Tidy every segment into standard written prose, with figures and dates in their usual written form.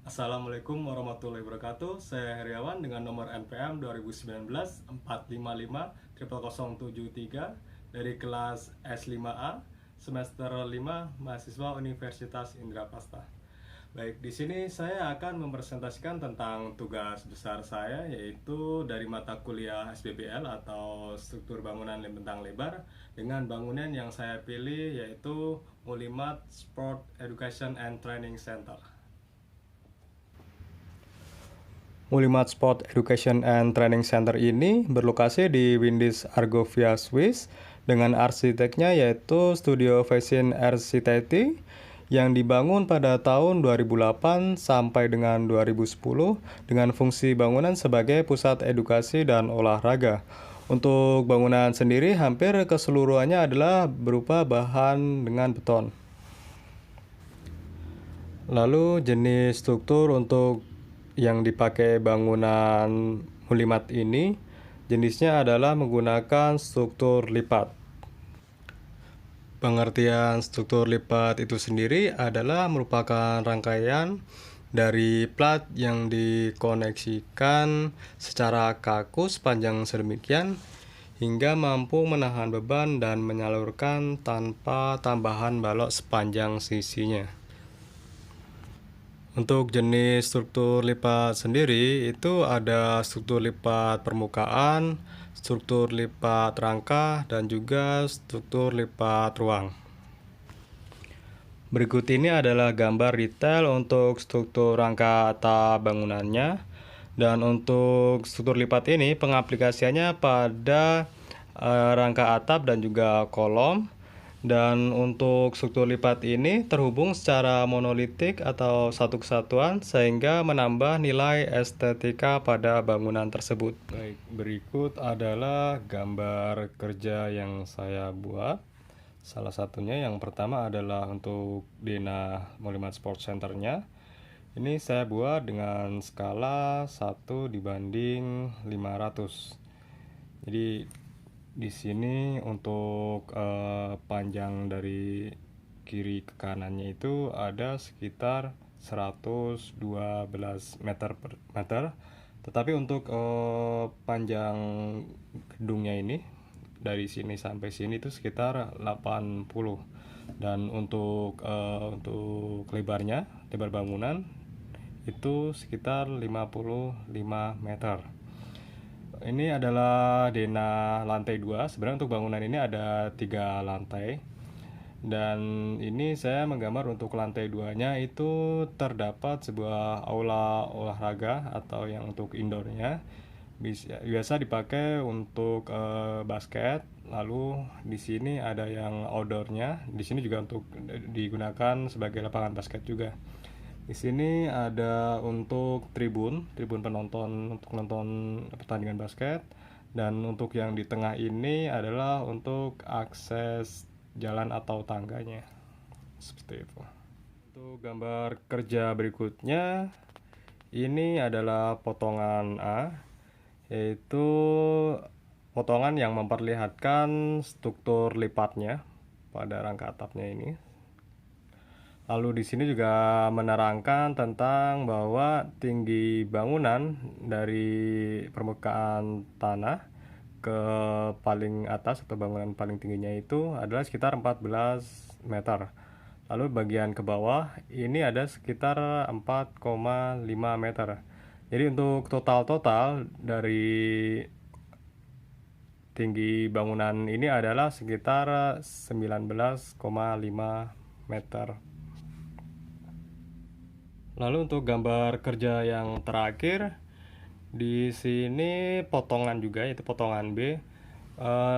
Assalamualaikum warahmatullahi wabarakatuh. Saya Heriawan dengan nomor NPM 2019 455 00073 dari kelas S5A semester 5 mahasiswa Universitas Indraprasta. Baik, di sini saya akan mempresentasikan tentang tugas besar saya, yaitu dari mata kuliah SBBL atau struktur bangunan bentang lebar dengan bangunan yang saya pilih yaitu Mulimat Sport Education and Training Center. Mulimat Sport Education and Training Center ini berlokasi di Windis, Argovia, Swiss dengan arsiteknya yaitu Studio Fashion Architecti yang dibangun pada tahun 2008 sampai dengan 2010 dengan fungsi bangunan sebagai pusat edukasi dan olahraga. Untuk bangunan sendiri hampir keseluruhannya adalah berupa bahan dengan beton. Lalu jenis struktur untuk yang dipakai bangunan Mulimat ini jenisnya adalah menggunakan struktur lipat. Pengertian struktur lipat itu sendiri adalah merupakan rangkaian dari plat yang dikoneksikan secara kaku sepanjang sedemikian hingga mampu menahan beban dan menyalurkan tanpa tambahan balok sepanjang sisinya. Untuk jenis struktur lipat sendiri itu ada struktur lipat permukaan, struktur lipat rangka, dan juga struktur lipat ruang. Berikut ini adalah gambar detail untuk struktur rangka atap bangunannya. Dan untuk struktur lipat ini pengaplikasiannya pada rangka atap dan juga kolom. Dan untuk struktur lipat ini terhubung secara monolitik atau satu kesatuan sehingga menambah nilai estetika pada bangunan tersebut. Baik, berikut adalah gambar kerja yang saya buat. Salah satunya yang pertama adalah untuk Dena Mulimat Sport Center-nya. Ini saya buat dengan skala 1:500. Jadi di sini untuk panjang dari kiri ke kanannya itu ada sekitar 112 meter per meter. Tetapi untuk panjang gedungnya ini dari sini sampai sini itu sekitar 80. Dan untuk lebarnya, lebar bangunan itu sekitar 55 meter. Ini adalah Dena lantai 2. Sebenarnya untuk bangunan ini ada 3 lantai. Dan ini saya menggambar untuk lantai 2-nya itu terdapat sebuah aula olahraga atau yang untuk indoornya. Biasa dipakai untuk basket. Lalu di sini ada yang outdoornya. Di sini juga untuk digunakan sebagai lapangan basket juga. Di sini ada untuk tribun penonton untuk menonton pertandingan basket, dan untuk yang di tengah ini adalah untuk akses jalan atau tangganya. Seperti itu. Untuk gambar kerja berikutnya, ini adalah potongan A, yaitu potongan yang memperlihatkan struktur lipatnya pada rangka atapnya ini. Lalu di sini juga menerangkan tentang bahwa tinggi bangunan dari permukaan tanah ke paling atas atau bangunan paling tingginya itu adalah sekitar 14 meter. Lalu bagian ke bawah ini ada sekitar 4,5 meter. Jadi untuk total dari tinggi bangunan ini adalah sekitar 19,5 meter. Lalu untuk gambar kerja yang terakhir, di sini potongan juga, yaitu potongan B.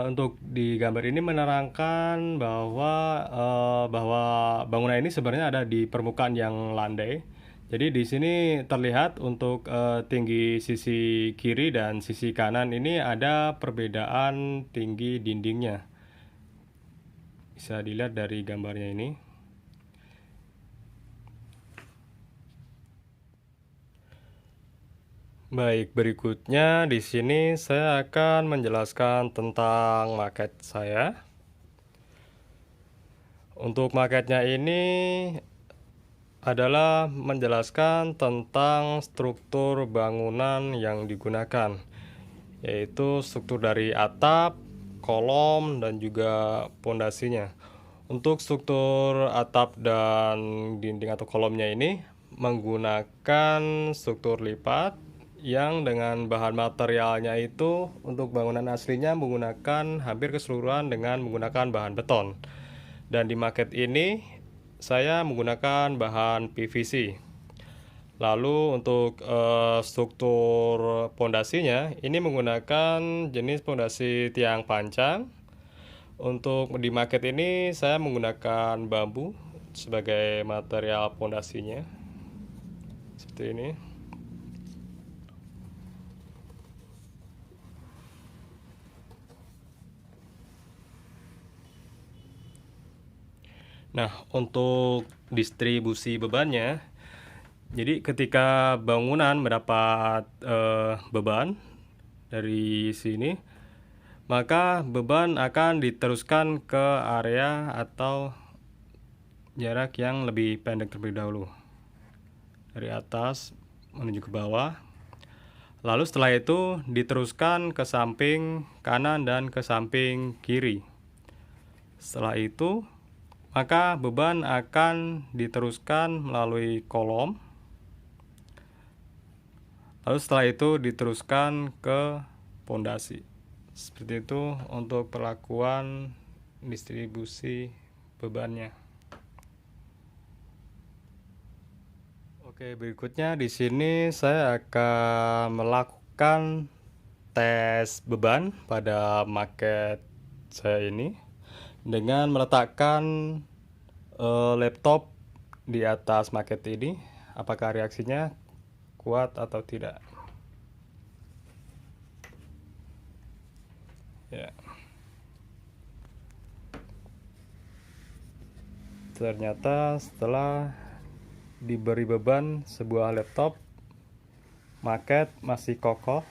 Untuk di gambar ini menerangkan bahwa bangunan ini sebenarnya ada di permukaan yang landai. Jadi di sini terlihat untuk tinggi sisi kiri dan sisi kanan ini ada perbedaan tinggi dindingnya. Bisa dilihat dari gambarnya ini. Baik, berikutnya di sini saya akan menjelaskan tentang maket saya. Untuk maketnya ini adalah menjelaskan tentang struktur bangunan yang digunakan, yaitu struktur dari atap, kolom, dan juga pondasinya. Untuk struktur atap dan dinding atau kolomnya ini menggunakan struktur lipat yang dengan bahan materialnya itu untuk bangunan aslinya menggunakan hampir keseluruhan dengan menggunakan bahan beton. Dan di market ini saya menggunakan bahan PVC. Lalu untuk struktur pondasinya ini menggunakan jenis pondasi tiang pancang. Untuk di market ini saya menggunakan bambu sebagai material pondasinya. Seperti ini. Nah, untuk distribusi bebannya, jadi ketika bangunan mendapat beban dari sini, maka beban akan diteruskan ke area atau jarak yang lebih pendek terlebih dahulu. Dari atas menuju ke bawah. Lalu setelah itu diteruskan ke samping kanan dan ke samping kiri. Setelah itu, maka beban akan diteruskan melalui kolom. Lalu setelah itu diteruskan ke pondasi. Seperti itu untuk perlakuan distribusi bebannya. Oke, berikutnya di sini saya akan melakukan tes beban pada market saya ini dengan meletakkan laptop di atas market ini. Apakah reaksinya kuat atau tidak? Ya. Ternyata setelah diberi beban sebuah laptop, market masih kokoh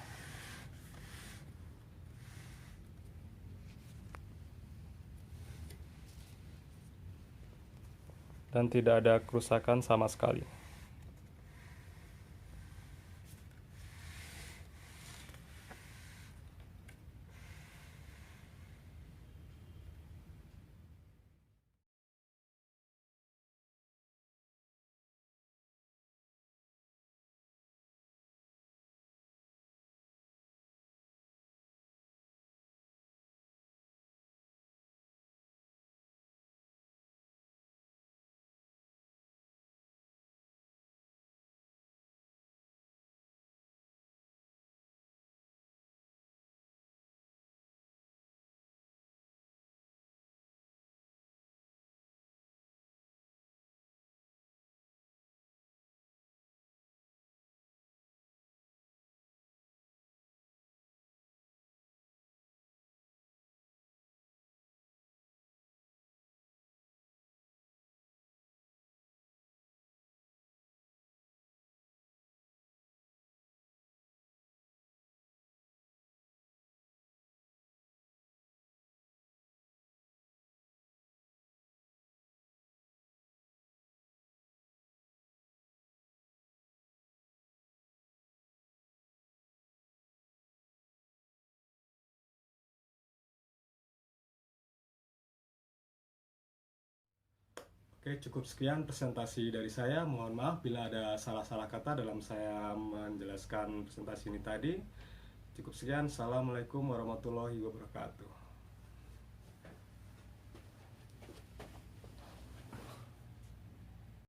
dan tidak ada kerusakan sama sekali. Oke, cukup sekian presentasi dari saya. Mohon maaf bila ada salah-salah kata dalam saya menjelaskan presentasi ini tadi. Cukup sekian. Assalamualaikum warahmatullahi wabarakatuh.